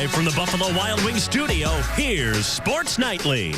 Live from the Buffalo Wild Wings studio, here's Sports Nightly.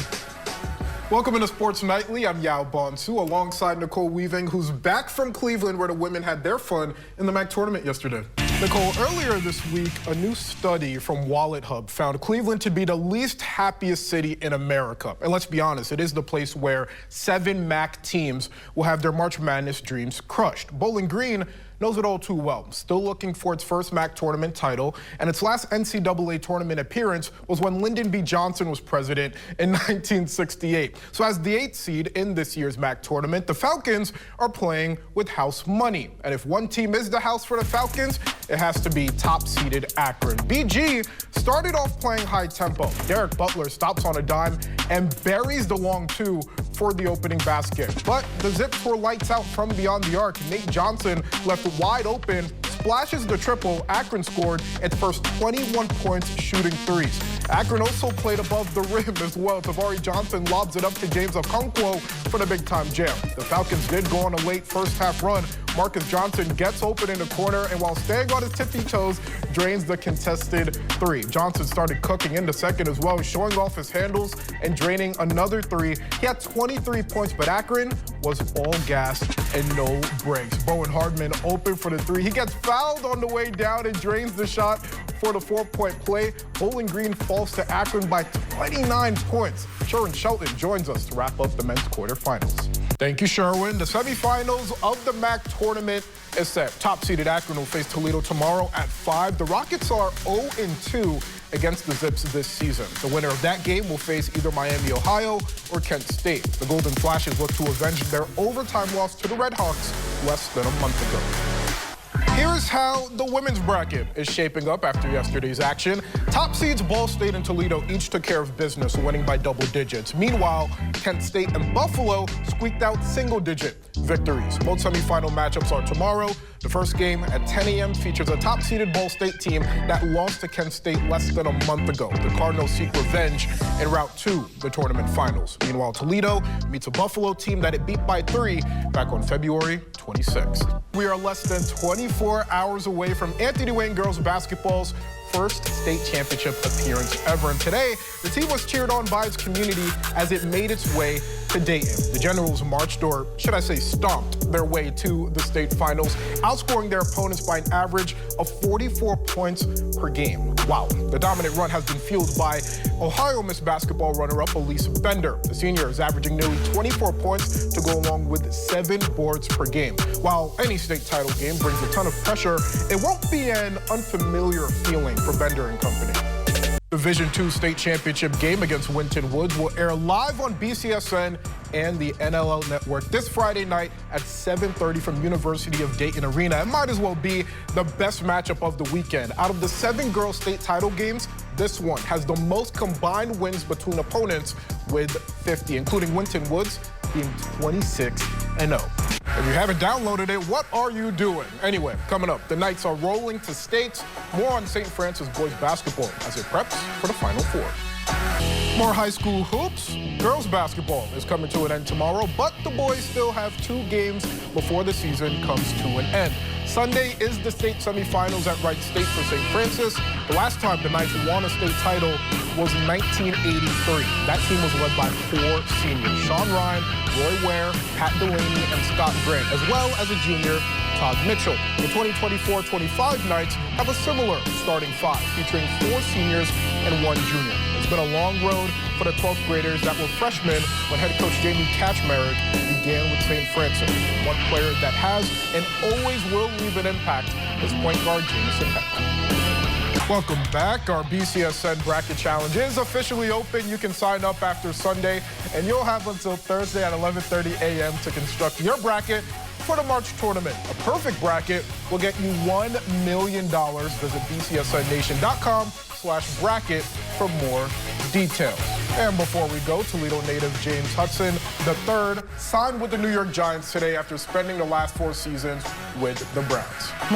Welcome into Sports Nightly. I'm Yaw Bonsu alongside Nicole Weaving, who's back from Cleveland where the women had their fun in the MAC tournament yesterday. Nicole, earlier this week, a new study from Wallet Hub found Cleveland to be the least happiest city in America. And let's be honest, it is the place where 7 MAC teams will have their March Madness dreams crushed. Bowling Green knows it all too well, still looking for its first MAC tournament title, and its last NCAA tournament appearance was when Lyndon B. Johnson was president in 1968. So as the 8th seed in this year's MAC tournament, the Falcons are playing with house money. And if one team is the house for the Falcons, it has to be top-seeded Akron. BG started off playing high tempo. Derek Butler stops on a dime and buries the long two for the opening basket. But the Zips were lights out from beyond the arc. Nate Johnson left wide open, splashes the triple. Akron scored its first 21 points shooting threes. Akron also played above the rim as well. Tavari Johnson lobs it up to James Okonkwo for the big-time jam. The Falcons did go on a late first-half run. Marcus Johnson gets open in the corner and while staying on his tippy toes, drains the contested three. Johnson started cooking in the second as well, showing off his handles and draining another three. He had 23 points, but Akron was all gas and no breaks. Bowen Hardman open for the three. He gets fouled on the way down and drains the shot for the 4-point play. Bowling Green falls to Akron by 29 points. Sherwin Shelton joins us to wrap up the men's quarterfinals. Thank you, Sherwin. The semifinals of the MAC tournament is set. Top-seeded Akron will face Toledo tomorrow at 5. The Rockets are 0-2 against the Zips this season. The winner of that game will face either Miami, Ohio, or Kent State. The Golden Flashes look to avenge their overtime loss to the Red Hawks less than a month ago. Here's how the women's bracket is shaping up after yesterday's action. Top seeds Ball State and Toledo each took care of business, winning by double digits. Meanwhile, Kent State and Buffalo squeaked out single-digit victories. Both semifinal matchups are tomorrow. The first game at 10 a.m. features a top-seeded Ball State team that lost to Kent State less than a month ago. The Cardinals seek revenge en route to the tournament finals. Meanwhile, Toledo meets a Buffalo team that it beat by 3 back on February 26th. We are less than 24 hours away from Anthony Wayne girls basketball's first state championship appearance ever. And today, the team was cheered on by its community as it made its way to Dayton. The Generals marched, or should I say stomped, their way to the state finals, outscoring their opponents by an average of 44 points per game. Wow. The dominant run has been fueled by Ohio Miss Basketball runner-up Elise Bender. The senior is averaging nearly 24 points to go along with 7 boards per game. While any state title game brings a ton of pressure, it won't be an unfamiliar feeling for Bender and company. Division II state championship game against Winton Woods will air live on BCSN and the NLL Network this Friday night at 7:30 from University of Dayton Arena. It might as well be the best matchup of the weekend. Out of the 7 girls state title games, this one has the most combined wins between opponents with 50, including Winton Woods being 26-0. If you haven't downloaded it, what are you doing? Anyway, coming up, the Knights are rolling to states. More on St. Francis boys basketball as it preps for the Final Four. More high school hoops. Girls basketball is coming to an end tomorrow, but the boys still have 2 games before the season comes to an end. Sunday is the state semifinals at Wright State for St. Francis. The last time the Knights won a state title was in 1983. That team was led by 4 seniors: Sean Ryan, Roy Ware, Pat Delaney, and Scott Grant, as well as a junior, Todd Mitchell. The 2024-25 Knights have a similar starting 5, featuring 4 seniors and 1 junior. It's been a long road for the 12th graders that were freshmen when head coach Jamie Kaczmarek began with St. Francis. One player that has and always will leave an impact is point guard Jamison Heck. Welcome back. Our BCSN Bracket Challenge is officially open. You can sign up after Sunday, and you'll have until Thursday at 11:30 a.m. to construct your bracket for the March tournament. A perfect bracket will get you $1 million. Visit bcsnnation.com/bracket for more details. And before we go, Toledo native James Hudson III signed with the New York Giants today after spending the last 4 seasons with the Browns.